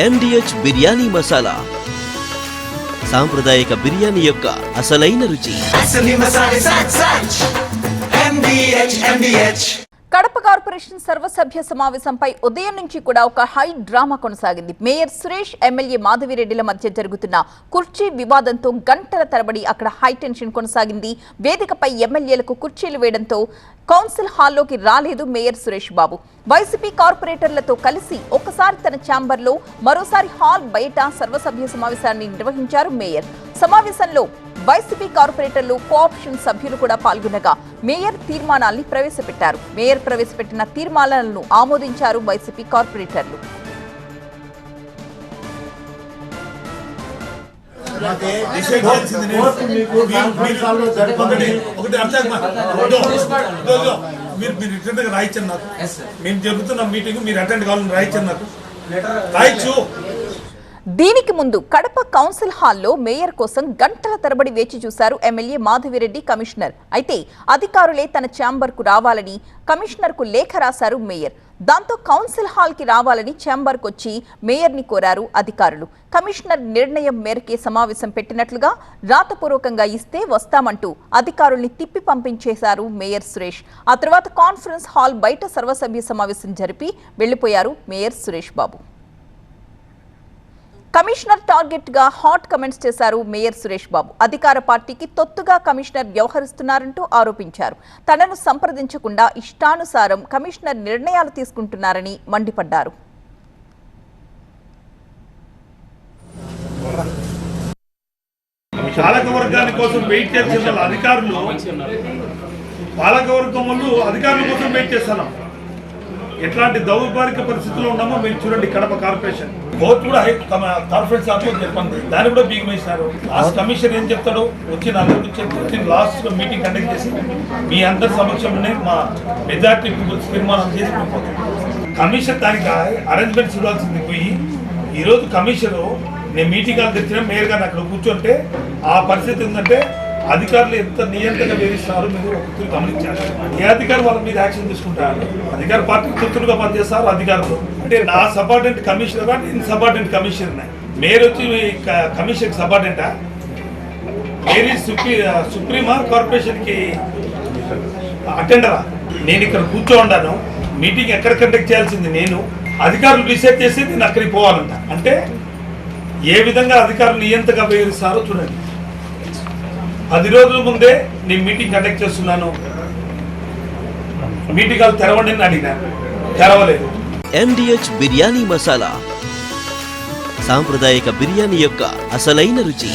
MDH biryani masala సాంప్రదాయక బిర్యానీ యొక్క అసలైన రుచి. కడప కార్పొరేషన్ సర్వసభ్య సమావేశంపై ఉదయం నుంచి కూడా ఒక హై డ్రామా కొనసాగింది. మేయర్ సురేష్, ఎమ్మెల్యే మాధవిరెడ్డిల మధ్య జరుగుతున్న కుర్చీ వివాదంతో గంటల తరబడి అక్కడ హై టెన్షన్ కొనసాగింది. వేదికపై ఎమ్మెల్యేలకు కుర్చీలు వేయడంతో కౌన్సిల్ హాల్లోకి రాలేదు మేయర్ సురేష్ బాబు. వైసీపీ కార్పొరేటర్లతో కలిసి ఒకసారి తన ఛాంబర్లో, మరోసారి హాల్ బయట సర్వసభ్య సమావేశాన్ని నిర్వహించారు మేయర్. సమావేశంలో వైసీపీ కార్పొరేటర్లు, కోఆప్షన్ సభ్యులు కూడా పాల్గొనగా మేయర్ తీర్మానాల్ని ప్రవేశపెట్టారు. మేయర్ ప్రవేశపెట్టిన తీర్మానాలను ఆమోదించారు వైసీపీ కార్పొరేటర్లు. దీనికి ముందు కడప కౌన్సిల్ హాల్లో మేయర్ కోసం గంటల తరబడి వేచి చూశారు ఎమ్మెల్యే మాధవిరెడ్డి, కమిషనర్. అయితే అధికారులే తన ఛాంబర్ కు రావాలని కమిషనర్ కు లేఖ రాశారు మేయర్. దాంతో కౌన్సిల్ హాల్ కి రావాలని ఛాంబర్ కొచ్చి మేయర్ ని కోరారు అధికారులు. కమిషనర్ నిర్ణయం మేరకే సమావేశం పెట్టినట్లుగా రాతపూర్వకంగా ఇస్తే వస్తామంటూ అధికారుల్ని తిప్పి పంపించేశారు మేయర్ సురేష్. ఆ తర్వాత కాన్ఫరెన్స్ హాల్ బయట సర్వసభ్య సమావేశం జరిపి వెళ్లిపోయారు mayor Suresh Babu. Commissioner target గా హాట్ కమెంట్స్ చేశారు మేయర్ సురేష్ బాబు. అధికార పార్టీకి తొత్తుగా కమిషనర్ వ్యవహరిస్తున్నారంటూ ఆరోపించారు. తనను సంప్రదించకుండా ఇష్టానుసారం కమిషనర్ నిర్ణయాలు తీసుకుంటున్నారని మండిపడ్డారు. పాలకవర్గాని కోసం వెయిట్ చేస్తున్న అధికారులు, పాలకవర్గం వాళ్ళు అధికారుల కోసం వెయిట్ చేస్తున్నాం. ఎట్లాంటి దౌర్భాగ్య పరిస్థితుల్లో ఉన్నామో మీరు చూడండి. కడప కార్పొరేషన్ కోర్టు కూడా కాన్ఫరెన్స్ చెప్పండి, దాన్ని కూడా బిగిమేసినారు. లాస్ట్ కమిషన్ ఏం చెప్తాడో వచ్చి నా దగ్గర లాస్ట్ మీటింగ్ కండక్ట్ చేసి మీ అందరి సమక్షంలోనే మా మెజార్టీ తీర్మానం చేసి కమిషన్ దానికి అరేంజ్మెంట్స్ ఇవ్వాల్సింది పోయి ఈరోజు కమిషన్ నేను మీటింగ్ వాళ్ళు తెచ్చిన మేయర్ గారిని అక్కడ కూర్చుంటే ఆ పరిస్థితి ఏంటంటే అధికారులు ఎంత నియంత్రణగా వేధిస్తున్నారు మీరు ఒకరు గమనించారు. ఏ అధికారులు వాళ్ళ మీద యాక్షన్ తీసుకుంటారు? అధికార పార్టీ తొత్తులుగా పనిచేస్తారు అధికారులు. అంటే నా సబార్డినేట్ కమిషనరా, నేను సబార్డినేట్ కమిషనర్. మేయర్ వచ్చి కమిషన్ సబార్డినేటా? మేరీ సుప్రీమా కార్పొరేషన్కి అటెండరా? నేను ఇక్కడ కూర్చోండాను. మీటింగ్ ఎక్కడ కండక్ట్ చేయాల్సింది నేను, అధికారులు డిసైడ్ చేసి నేను అక్కడికి పోవాలంట. అంటే ఏ విధంగా అధికారులు నియంత్రణగా వేధిస్తారో చూడండి. 10 రోజుల ముందే నేను మీటింగ్ కండక్ట్ చేస్తున్నాను, మీటింగ్ వాళ్ళు తెరవండి అని అడిగినాను, తెరవలేదు. MDH బిర్యానీ మసాలా సాంప్రదాయక బిర్యానీ యొక్క అసలైన రుచి.